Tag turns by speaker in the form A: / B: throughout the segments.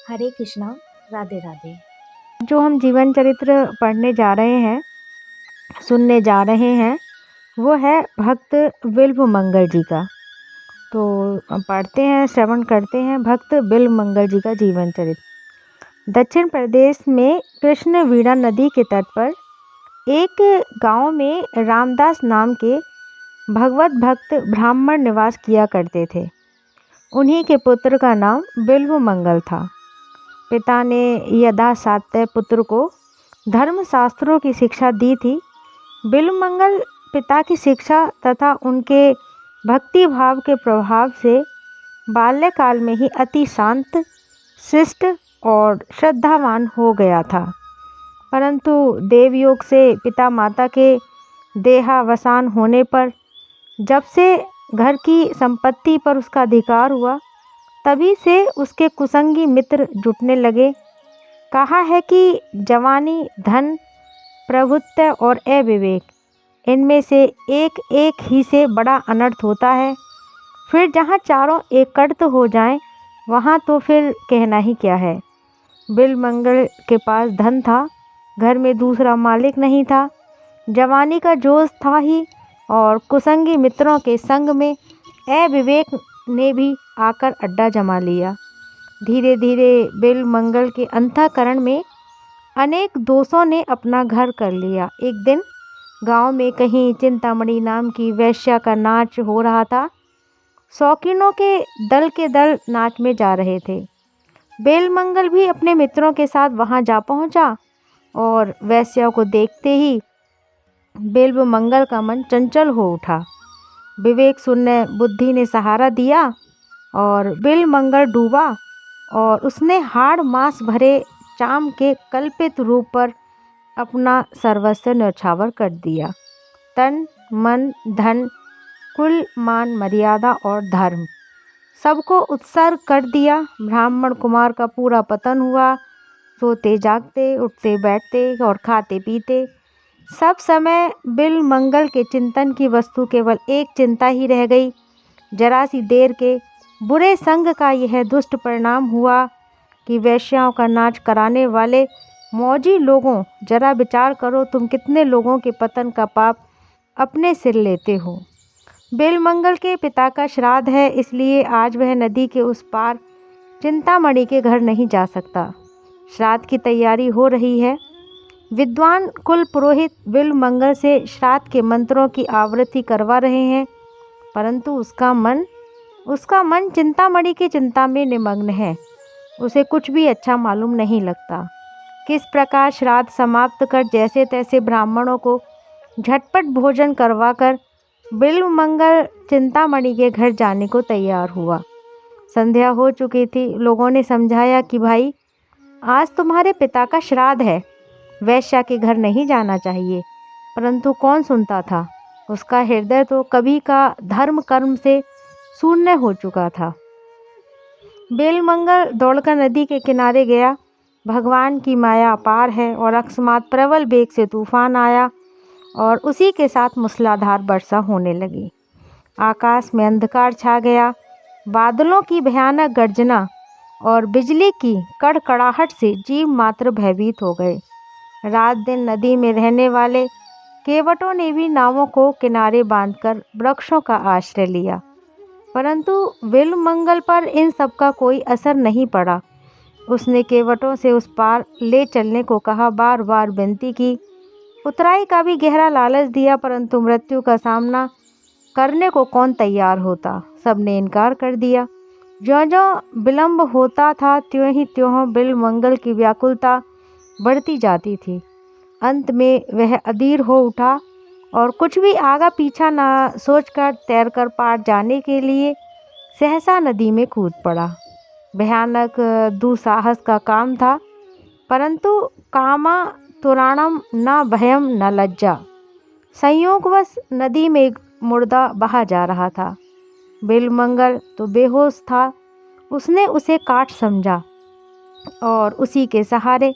A: हरे कृष्णा। राधे राधे।
B: जो हम जीवन चरित्र पढ़ने जा रहे हैं, सुनने जा रहे हैं, वो है भक्त बिल्व मंगल जी का। तो पढ़ते हैं, श्रवण करते हैं भक्त बिल्व मंगल जी का जीवन चरित्र। दक्षिण प्रदेश में कृष्ण वीणा नदी के तट पर एक गांव में रामदास नाम के भगवत भक्त ब्राह्मण निवास किया करते थे। उन्हीं के पुत्र का नाम बिल्व मंगल था। पिता ने यथासाध्य पुत्र को धर्मशास्त्रों की शिक्षा दी थी। बिल्व मंगल पिता की शिक्षा तथा उनके भक्ति भाव के प्रभाव से बाल्यकाल में ही अति शांत, शिष्ट और श्रद्धावान हो गया था। परंतु देवयोग से पिता माता के देहावसान होने पर जब से घर की संपत्ति पर उसका अधिकार हुआ, तभी से उसके कुसंगी मित्र जुटने लगे। कहा है कि जवानी, धन, प्रभुत्व और अविवेक, इनमें से एक एक ही से बड़ा अनर्थ होता है। फिर जहाँ चारों एकत्र हो जाएं, वहाँ तो फिर कहना ही क्या है। बिल्व मंगल के पास धन था, घर में दूसरा मालिक नहीं था, जवानी का जोश था ही, और कुसंगी मित्रों के संग में अविवेक ने भी आकर अड्डा जमा लिया। धीरे धीरे बिल्व मंगल के अंतःकरण में अनेक दोषों ने अपना घर कर लिया। एक दिन गांव में कहीं चिंतामणि नाम की वैश्या का नाच हो रहा था। शौकीनों के दल नाच में जा रहे थे। बिल्व मंगल भी अपने मित्रों के साथ वहां जा पहुंचा और वैश्या को देखते ही बिल्व मंगल का मन चंचल हो उठा। विवेक शून्य बुद्धि ने सहारा दिया और बिल्व मंगल डूबा और उसने हाड़ मांस भरे चाम के कल्पित रूप पर अपना सर्वस्व न्यौछावर कर दिया। तन, मन, धन, कुल, मान, मर्यादा और धर्म सबको उत्सर्ग कर दिया। ब्राह्मण कुमार का पूरा पतन हुआ। सोते जागते, उठते बैठते और खाते पीते सब समय बिल्व मंगल के चिंतन की वस्तु केवल एक चिंता ही रह गई। जरा सी देर के बुरे संग का यह दुष्ट परिणाम हुआ कि वैश्याओं का नाच कराने वाले मौजी लोगों, जरा विचार करो तुम कितने लोगों के पतन का पाप अपने सिर लेते हो। बिल्व मंगल के पिता का श्राद्ध है, इसलिए आज वह नदी के उस पार चिंतामणि के घर नहीं जा सकता। श्राद्ध की तैयारी हो रही है। विद्वान कुल पुरोहित बिल्व मंगल से श्राद्ध के मंत्रों की आवृत्ति करवा रहे हैं, परंतु उसका मन चिंतामणि की चिंता में निमग्न है। उसे कुछ भी अच्छा मालूम नहीं लगता। किस प्रकार श्राद्ध समाप्त कर जैसे तैसे ब्राह्मणों को झटपट भोजन करवाकर बिल्व मंगल चिंतामणि के घर जाने को तैयार हुआ। संध्या हो चुकी थी। लोगों ने समझाया कि भाई, आज तुम्हारे पिता का श्राद्ध है, वैश्या के घर नहीं जाना चाहिए, परंतु कौन सुनता था। उसका हृदय तो कभी का धर्म कर्म से शून्य हो चुका था। बिल्व मंगल दौड़कर नदी के किनारे गया। भगवान की माया अपार है और अकस्मात प्रबल वेग से तूफान आया और उसी के साथ मूसलाधार वर्षा होने लगी। आकाश में अंधकार छा गया। बादलों की भयानक गर्जना और बिजली की कड़कड़ाहट से जीव मात्र भयभीत हो गए। रात दिन नदी में रहने वाले केवटों ने भी नावों को किनारे बांधकर वृक्षों का आश्रय लिया, परंतु बिल्व मंगल पर इन सब का कोई असर नहीं पड़ा। उसने केवटों से उस पार ले चलने को कहा, बार बार विनती की, उतराई का भी गहरा लालच दिया, परंतु मृत्यु का सामना करने को कौन तैयार होता। सबने इनकार कर दिया। ज्यों-ज्यों विलंब होता था, त्यों ही त्यों बिल्व मंगल की व्याकुलता बढ़ती जाती थी। अंत में वह अधीर हो उठा और कुछ भी आगा पीछा न सोचकर तैरकर पार जाने के लिए सहसा नदी में कूद पड़ा। भयानक दुस्साहस का काम था, परंतु कामा तुराणम न भयम न लज्जा। संयोगवश नदी में एक मुर्दा बहा जा रहा था। बिल्व मंगल तो बेहोश था। उसने उसे काट समझा और उसी के सहारे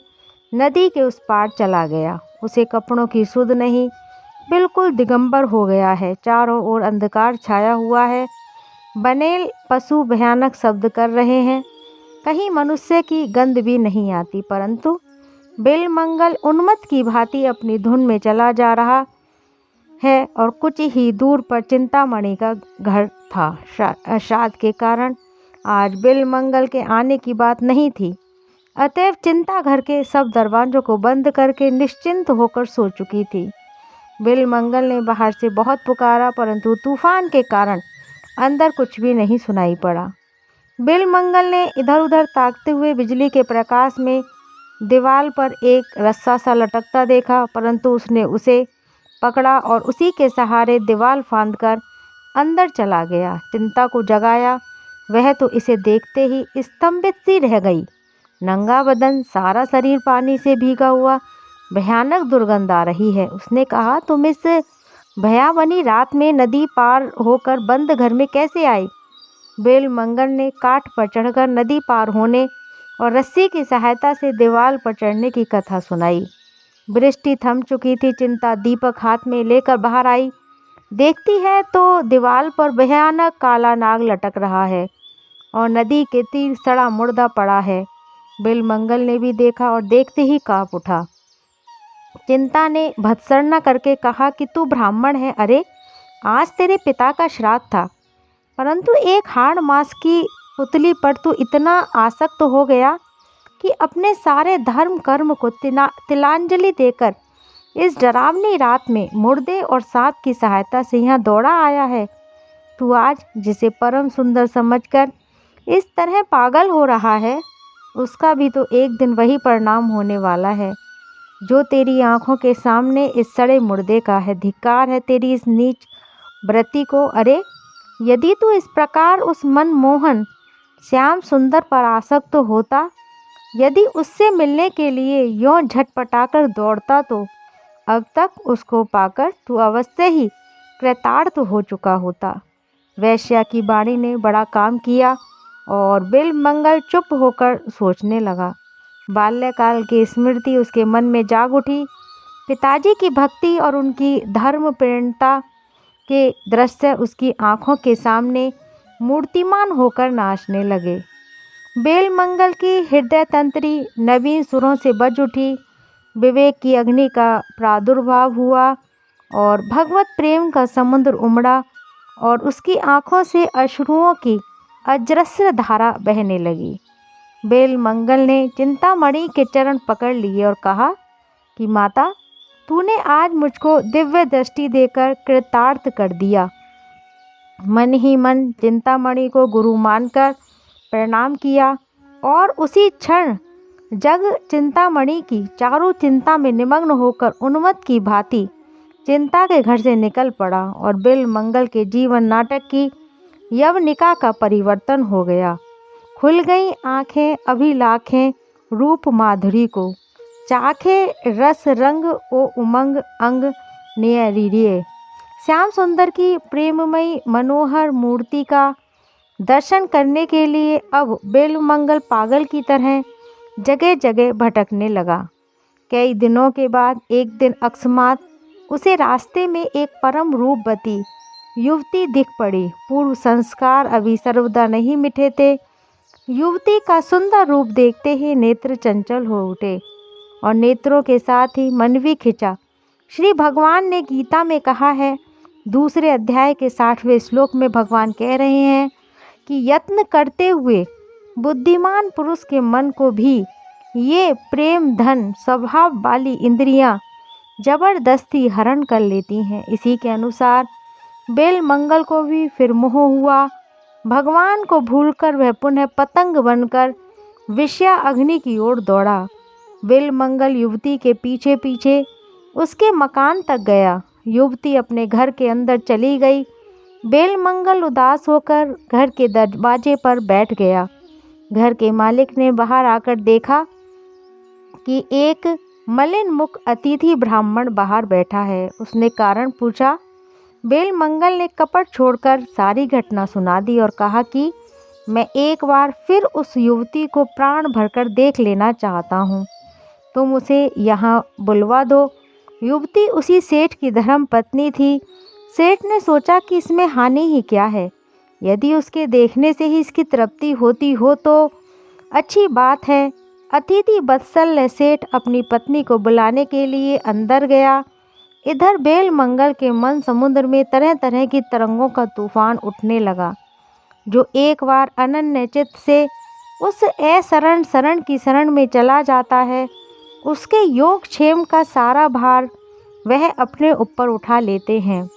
B: नदी के उस पार चला गया। उसे कपड़ों की सुध नहीं, बिल्कुल दिगंबर हो गया है। चारों ओर अंधकार छाया हुआ है। बनेल पशु भयानक शब्द कर रहे हैं। कहीं मनुष्य की गंध भी नहीं आती, परंतु बिलमंगल उन्मत्त की भांति अपनी धुन में चला जा रहा है और कुछ ही दूर पर चिंतामणि का घर था। श्राद्ध के कारण आज बिलमंगल के आने की बात नहीं थी, अतएव चिंता घर के सब दरवाजों को बंद करके निश्चिंत होकर सो चुकी थी। बिलमंगल ने बाहर से बहुत पुकारा, परंतु तूफान के कारण अंदर कुछ भी नहीं सुनाई पड़ा। बिलमंगल ने इधर उधर ताकते हुए बिजली के प्रकाश में दीवार पर एक रस्सा सा लटकता देखा, परंतु उसने उसे पकड़ा और उसी के सहारे दीवार फांदकर अंदर चला गया। चिंता को जगाया, वह तो इसे देखते ही स्तंभित सी रह गई। नंगा बदन, सारा शरीर पानी से भीगा हुआ, भयानक दुर्गंध आ रही है। उसने कहा, तुम इस भयावनी रात में नदी पार होकर बंद घर में कैसे आई? बिलमंगल ने काठ पर चढ़कर नदी पार होने और रस्सी की सहायता से दीवार पर चढ़ने की कथा सुनाई। वृष्टि थम चुकी थी। चिंता दीपक हाथ में लेकर बाहर आई। देखती है तो दीवार पर भयानक काला नाग लटक रहा है और नदी के तीर सड़ा मुर्दा पड़ा है। बिलमंगल ने भी देखा और देखते ही कांप उठा। चिंता ने भत्सना करके कहा कि तू ब्राह्मण है, अरे आज तेरे पिता का श्राद्ध था, परंतु एक हाड़ मांस की पुतली पर तू इतना आसक्त हो गया कि अपने सारे धर्म कर्म को तिलांजलि देकर इस डरावनी रात में मुर्दे और सांप की सहायता से यहाँ दौड़ा आया है। तू आज जिसे परम सुंदर समझकर इस तरह पागल हो रहा है, उसका भी तो एक दिन वही परिणाम होने वाला है जो तेरी आंखों के सामने इस सड़े मुर्दे का है। धिक्कार है तेरी इस नीच वृत्ति को। अरे यदि तू इस प्रकार उस मनमोहन श्याम सुंदर पर आसक्त होता, यदि उससे मिलने के लिए यों झटपटाकर दौड़ता, तो अब तक उसको पाकर तू अवश्य ही कृतार्थ हो चुका होता। वैश्या की वाणी ने बड़ा काम किया और बिलमंगल चुप होकर सोचने लगा। बाल्यकाल की स्मृति उसके मन में जाग उठी। पिताजी की भक्ति और उनकी धर्मप्रेरणता के दृश्य उसकी आंखों के सामने मूर्तिमान होकर नाचने लगे। बिलमंगल की हृदय तंत्री नवीन सुरों से बज उठी। विवेक की अग्नि का प्रादुर्भाव हुआ और भगवत प्रेम का समुद्र उमड़ा और उसकी आंखों से अश्रुओं की अजस्र धारा बहने लगी। बिलमंगल ने चिंतामणि के चरण पकड़ लिए और कहा कि माता, तूने आज मुझको दिव्य दृष्टि देकर कृतार्थ कर दिया। मन ही मन चिंतामणि को गुरु मानकर प्रणाम किया और उसी क्षण जग चिंतामणि की चारों चिंता में निमग्न होकर उन्मत्त की भांति चिंता के घर से निकल पड़ा और बिलमंगल के जीवन नाटक की यवनिका का परिवर्तन हो गया। खुल गई आँखें अभिलाखें रूप माधुरी को, चाखे रस रंग ओ उमंग अंग नियरिये। श्याम सुंदर की प्रेममयी मनोहर मूर्ति का दर्शन करने के लिए अब बिलमंगल पागल की तरह जगह जगह भटकने लगा। कई दिनों के बाद एक दिन अकस्मात उसे रास्ते में एक परम रूपवती युवती दिख पड़ी। पूर्व संस्कार अभी सर्वदा नहीं मिटे थे। युवती का सुंदर रूप देखते ही नेत्र चंचल हो उठे और नेत्रों के साथ ही मन भी खिंचा। श्री भगवान ने गीता में कहा है, दूसरे अध्याय के 60वें श्लोक में भगवान कह रहे हैं कि यत्न करते हुए बुद्धिमान पुरुष के मन को भी ये प्रेम धन स्वभाव वाली इंद्रियां जबरदस्ती हरण कर लेती हैं। इसी के अनुसार बिलमंगल को भी फिर मोह हुआ। भगवान को भूलकर वह पुनः पतंग बनकर विषया अग्नि की ओर दौड़ा। बिलमंगल युवती के पीछे पीछे उसके मकान तक गया। युवती अपने घर के अंदर चली गई। बिलमंगल उदास होकर घर के दरवाजे पर बैठ गया। घर के मालिक ने बाहर आकर देखा कि एक मलिन मुख अतिथि ब्राह्मण बाहर बैठा है। उसने कारण पूछा। बिलमंगल ने कपट छोड़कर सारी घटना सुना दी और कहा कि मैं एक बार फिर उस युवती को प्राण भरकर देख लेना चाहता हूँ, तुम उसे यहाँ बुलवा दो। युवती उसी सेठ की धर्म पत्नी थी। सेठ ने सोचा कि इसमें हानि ही क्या है, यदि उसके देखने से ही इसकी तृप्ति होती हो तो अच्छी बात है। अतिथि वत्सल सेठ अपनी पत्नी को बुलाने के लिए अंदर गया। इधर बेल मंगल के मन समुद्र में तरह तरह की तरंगों का तूफान उठने लगा। जो एक बार अनन्य चित्त से उस अशरण शरण की शरण में चला जाता है, उसके योग क्षेम का सारा भार वह अपने ऊपर उठा लेते हैं।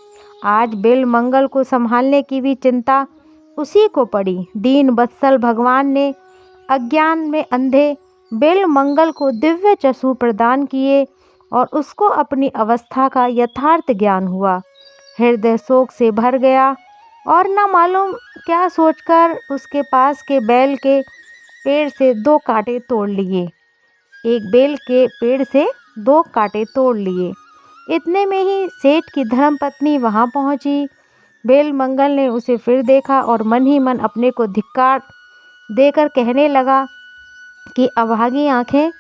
B: आज बेल मंगल को संभालने की भी चिंता उसी को पड़ी। दीन वत्सल भगवान ने अज्ञान में अंधे बेल मंगल को दिव्य चक्षु प्रदान किए और उसको अपनी अवस्था का यथार्थ ज्ञान हुआ। हृदय शोक से भर गया और न मालूम क्या सोचकर उसके पास के बैल के पेड़ से 2 कांटे तोड़ लिए। एक बेल के पेड़ से 2 कांटे तोड़ लिए। इतने में ही सेठ की धर्मपत्नी वहां पहुंची। बेल मंगल ने उसे फिर देखा और मन ही मन अपने को धिक्कार देकर कहने लगा कि अभागी आंखें,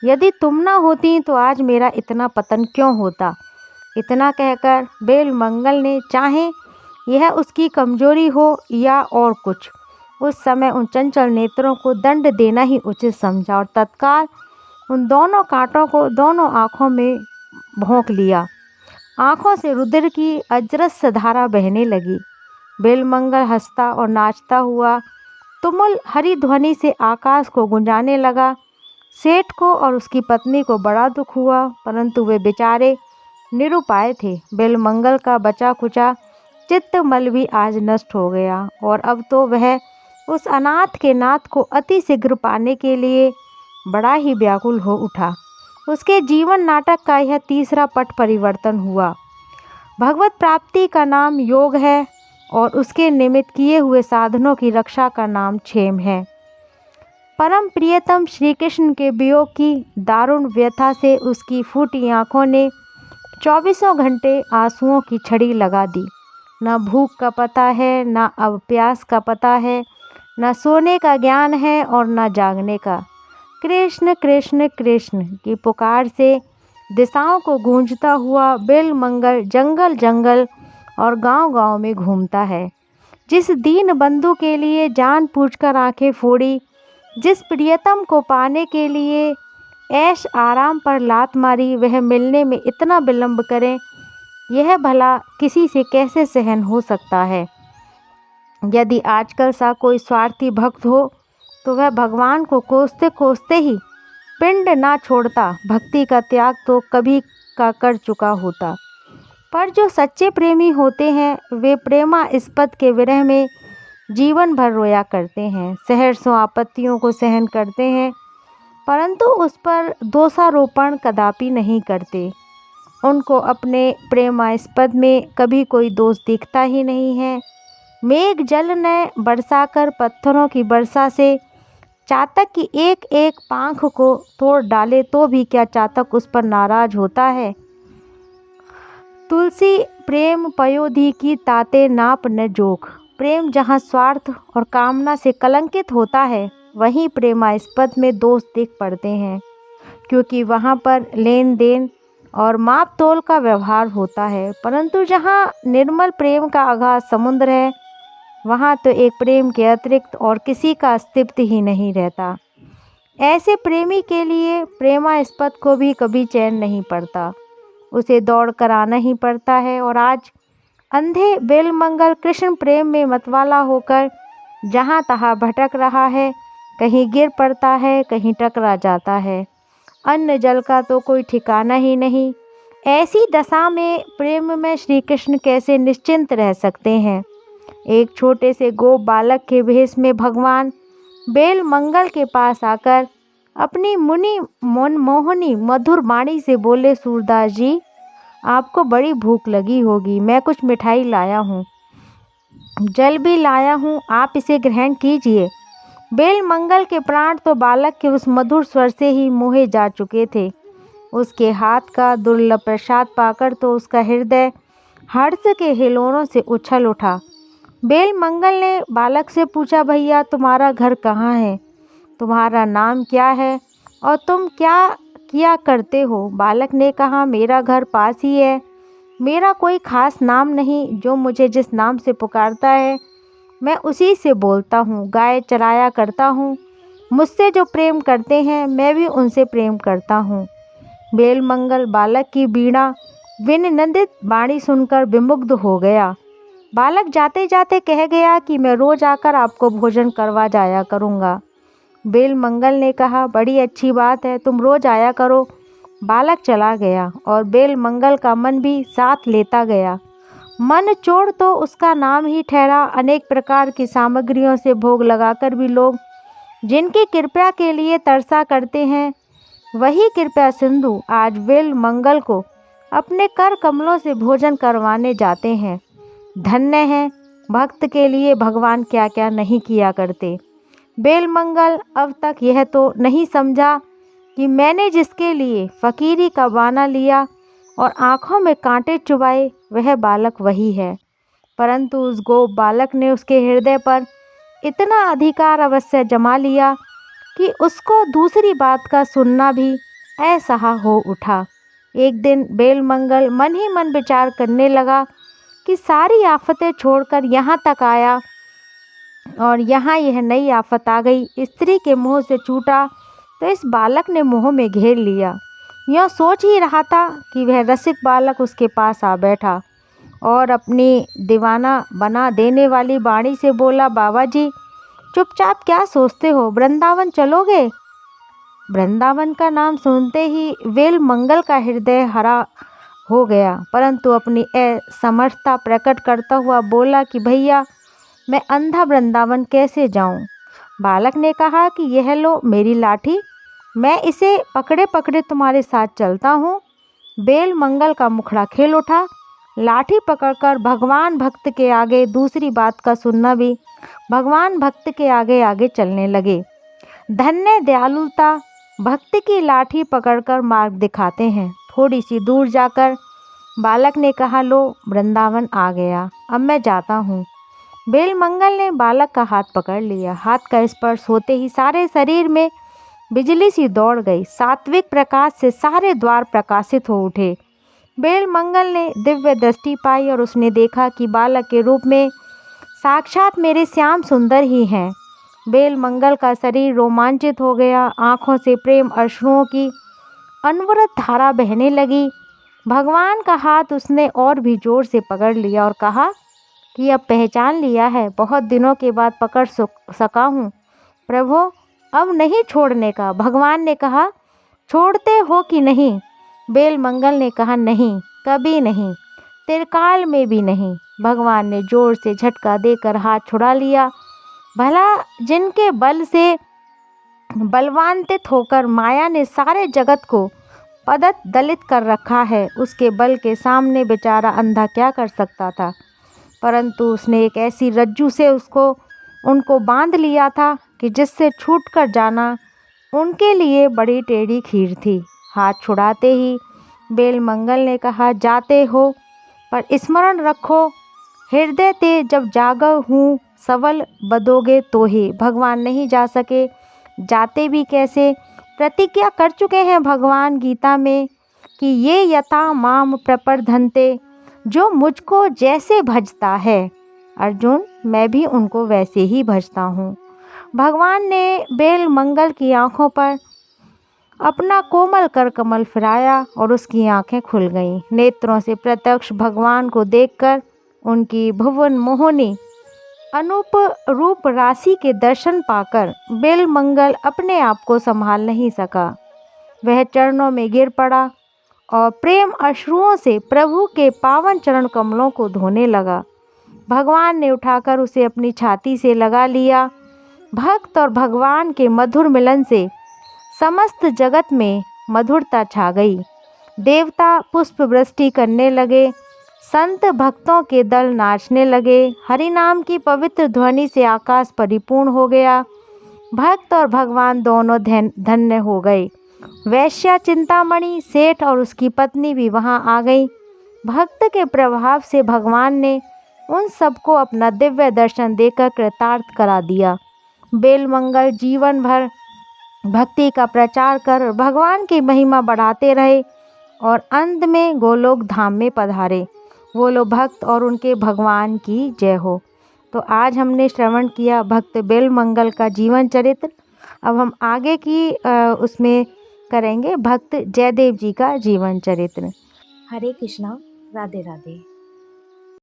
B: यदि तुम ना होती तो आज मेरा इतना पतन क्यों होता। इतना कहकर बेल मंगल ने, चाहे यह उसकी कमजोरी हो या और कुछ, उस समय उन चंचल नेत्रों को दंड देना ही उचित समझा और तत्काल उन दोनों कांटों को दोनों आँखों में भोंक लिया। आँखों से रुधिर की अजस्र धारा बहने लगी। बेल मंगल हंसता और नाचता हुआ तुमुल हरी ध्वनि से आकाश को गुंजाने लगा। सेठ को और उसकी पत्नी को बड़ा दुख हुआ, परंतु वे बेचारे निरुपाय थे। बेल मंगल का बचा खुचा चित्तमल भी आज नष्ट हो गया और अब तो वह उस अनाथ के नाथ को अति शीघ्र पाने के लिए बड़ा ही व्याकुल हो उठा। उसके जीवन नाटक का यह तीसरा पट परिवर्तन हुआ। भगवत प्राप्ति का नाम योग है और उसके निमित्त किए हुए साधनों की रक्षा का नाम क्षेम है। परम प्रियतम श्री कृष्ण के वियोग की दारुण व्यथा से उसकी फूटी आँखों ने 24 घंटे आंसुओं की छड़ी लगा दी। न भूख का पता है, न अब प्यास का पता है, न सोने का ज्ञान है और न जागने का। कृष्ण कृष्ण कृष्ण की पुकार से दिशाओं को गूंजता हुआ बेल मंगल जंगल जंगल और गांव-गांव में घूमता है। जिस दीन बंधु के लिए जान पूछकर आंखें फोड़ी, जिस प्रियतम को पाने के लिए ऐश आराम पर लात मारी, वह मिलने में इतना विलंब करें, यह भला किसी से कैसे सहन हो सकता है। यदि आजकल सा कोई स्वार्थी भक्त हो तो वह भगवान को कोसते कोसते ही पिंड ना छोड़ता, भक्ति का त्याग तो कभी का कर चुका होता। पर जो सच्चे प्रेमी होते हैं वे प्रेमास्पद के विरह में जीवन भर रोया करते हैं, सहर्षों आपत्तियों को सहन करते हैं, परंतु उस पर दोषारोपण कदापि नहीं करते। उनको अपने प्रेमास्पद में कभी कोई दोष दिखता ही नहीं है। मेघ जल ने बरसाकर पत्थरों की वर्षा से चातक की एक एक पांख को तोड़ डाले तो भी क्या चातक उस पर नाराज होता है। तुलसी प्रेम पयोधी की ताते नाप न जोख। प्रेम जहाँ स्वार्थ और कामना से कलंकित होता है वहीं प्रेमास्पद में दोष दिख पड़ते हैं, क्योंकि वहाँ पर लेन देन और माप तोल का व्यवहार होता है। परंतु जहाँ निर्मल प्रेम का अगाध समुद्र है वहाँ तो एक प्रेम के अतिरिक्त और किसी का अस्तित्व ही नहीं रहता। ऐसे प्रेमी के लिए प्रेमास्पद को भी कभी चैन नहीं पड़ता, उसे दौड़ कर आना ही पड़ता है। और आज अंधे बेल मंगल कृष्ण प्रेम में मतवाला होकर जहाँ तहाँ भटक रहा है, कहीं गिर पड़ता है, कहीं टकरा जाता है। अन्न जल का तो कोई ठिकाना ही नहीं। ऐसी दशा में प्रेम में श्री कृष्ण कैसे निश्चिंत रह सकते हैं। एक छोटे से गोप बालक के भेष में भगवान बेल मंगल के पास आकर अपनी मुनि मोहनी मधुर वाणी से बोले, सूरदास जी, आपको बड़ी भूख लगी होगी, मैं कुछ मिठाई लाया हूँ, जल भी लाया हूँ, आप इसे ग्रहण कीजिए। बेल मंगल के प्राण तो बालक के उस मधुर स्वर से ही मोहे जा चुके थे। उसके हाथ का दुर्लभ प्रसाद पाकर तो उसका हृदय हर्ष के हिलोरों से उछल उठा। बेल मंगल ने बालक से पूछा, भैया तुम्हारा घर कहाँ है, तुम्हारा नाम क्या है और तुम क्या किया करते हो। बालक ने कहा, मेरा घर पास ही है, मेरा कोई खास नाम नहीं, जो मुझे जिस नाम से पुकारता है मैं उसी से बोलता हूँ। गाय चराया करता हूँ, मुझसे जो प्रेम करते हैं मैं भी उनसे प्रेम करता हूँ। बेल मंगल बालक की वीणा विनिंदित वाणी सुनकर विमुग्ध हो गया। बालक जाते जाते कह गया कि मैं रोज आकर आपको भोजन करवा जाया करूँगा। बेल मंगल ने कहा, बड़ी अच्छी बात है, तुम रोज आया करो। बालक चला गया और बेल मंगल का मन भी साथ लेता गया। मन चोर तो उसका नाम ही ठहरा। अनेक प्रकार की सामग्रियों से भोग लगाकर भी लोग जिनकी कृपा के लिए तरसा करते हैं, वही कृपा सिंधु आज बेल मंगल को अपने कर कमलों से भोजन करवाने जाते हैं। धन्य है, भक्त के लिए भगवान क्या क्या नहीं किया करते। बेल मंगल अब तक यह तो नहीं समझा कि मैंने जिसके लिए फ़कीरी का बहाना लिया और आँखों में कांटे चुभाए वह बालक वही है, परंतु उस गोप बालक ने उसके हृदय पर इतना अधिकार अवश्य जमा लिया कि उसको दूसरी बात का सुनना भी असह्य हो उठा। एक दिन बेल मंगल मन ही मन विचार करने लगा कि सारी आफतें छोड़कर यहाँ तक आया और यहाँ यह नई आफत आ गई। स्त्री के मुँह से छूटा तो इस बालक ने मुँह में घेर लिया। यह सोच ही रहा था कि वह रसिक बालक उसके पास आ बैठा और अपनी दीवाना बना देने वाली वाणी से बोला, बाबा जी चुपचाप क्या सोचते हो, वृंदावन चलोगे? वृंदावन का नाम सुनते ही बेल मंगल का हृदय हरा हो गया, परंतु अपनी असमर्थता प्रकट करता हुआ बोला कि भैया मैं अंधा वृंदावन कैसे जाऊं? बालक ने कहा कि यह लो मेरी लाठी, मैं इसे पकड़े पकड़े तुम्हारे साथ चलता हूँ। बेल मंगल का मुखड़ा खिल उठा। लाठी पकड़कर भगवान भक्त के आगे दूसरी बात का सुनना भी भगवान भक्त के आगे आगे चलने लगे। धन्य दयालुता भक्ति की लाठी पकड़कर मार्ग दिखाते हैं। थोड़ी सी दूर जाकर बालक ने कहा, लो वृंदावन आ गया, अब मैं जाता हूँ। बेल मंगल ने बालक का हाथ पकड़ लिया। हाथ का स्पर्श होते ही सारे शरीर में बिजली सी दौड़ गई। सात्विक प्रकाश से सारे द्वार प्रकाशित हो उठे। बेल मंगल ने दिव्य दृष्टि पाई और उसने देखा कि बालक के रूप में साक्षात मेरे श्याम सुंदर ही हैं। बेल मंगल का शरीर रोमांचित हो गया। आँखों से प्रेम अश्रुओं की अनवरत धारा बहने लगी। भगवान का हाथ उसने और भी जोर से पकड़ लिया और कहा कि अब पहचान लिया है, बहुत दिनों के बाद पकड़ सका हूँ प्रभु, अब नहीं छोड़ने का। भगवान ने कहा, छोड़ते हो कि नहीं? बेल मंगल ने कहा, नहीं, कभी नहीं, त्रिकाल में भी नहीं। भगवान ने जोर से झटका देकर हाथ छुड़ा लिया। भला जिनके बल से बलवान्वित होकर माया ने सारे जगत को पदत दलित कर रखा है, उसके बल के सामने बेचारा अंधा क्या कर सकता था? परंतु उसने एक ऐसी रज्जू से उनको बांध लिया था कि जिससे छूटकर जाना उनके लिए बड़ी टेढ़ी खीर थी। हाथ छुड़ाते ही बेल मंगल ने कहा, जाते हो पर स्मरण रखो, हृदय ते जब जागा हूँ सबल बदोगे तो ही। भगवान नहीं जा सके, जाते भी कैसे? प्रतिज्ञा कर चुके हैं भगवान गीता में कि ये यथा माम प्रपरधन्ते, जो मुझको जैसे भजता है अर्जुन, मैं भी उनको वैसे ही भजता हूँ। भगवान ने बेल मंगल की आँखों पर अपना कोमल कर कमल फिराया और उसकी आंखें खुल गईं। नेत्रों से प्रत्यक्ष भगवान को देखकर उनकी भुवन मोहिनी अनूप रूप राशि के दर्शन पाकर बेल मंगल अपने आप को संभाल नहीं सका। वह चरणों में गिर पड़ा और प्रेम अश्रुओं से प्रभु के पावन चरण कमलों को धोने लगा। भगवान ने उठाकर उसे अपनी छाती से लगा लिया। भक्त और भगवान के मधुर मिलन से समस्त जगत में मधुरता छा गई। देवता पुष्प वृष्टि करने लगे, संत भक्तों के दल नाचने लगे। हरि नाम की पवित्र ध्वनि से आकाश परिपूर्ण हो गया। भक्त और भगवान दोनों धन्य हो गए। वैश्या चिंतामणि सेठ और उसकी पत्नी भी वहां आ गई। भक्त के प्रभाव से भगवान ने उन सबको अपना दिव्य दर्शन देकर कृतार्थ करा दिया। बेल मंगल जीवन भर भक्ति का प्रचार कर भगवान की महिमा बढ़ाते रहे और अंत में गोलोक धाम में पधारे। बोलो भक्त और उनके भगवान की जय हो। तो आज हमने श्रवण किया भक्त बेल मंगल का जीवन चरित्र। अब हम आगे की उसमें करेंगे भक्त जयदेव जी का जीवन चरित्र।
A: हरे कृष्णा, राधे राधे।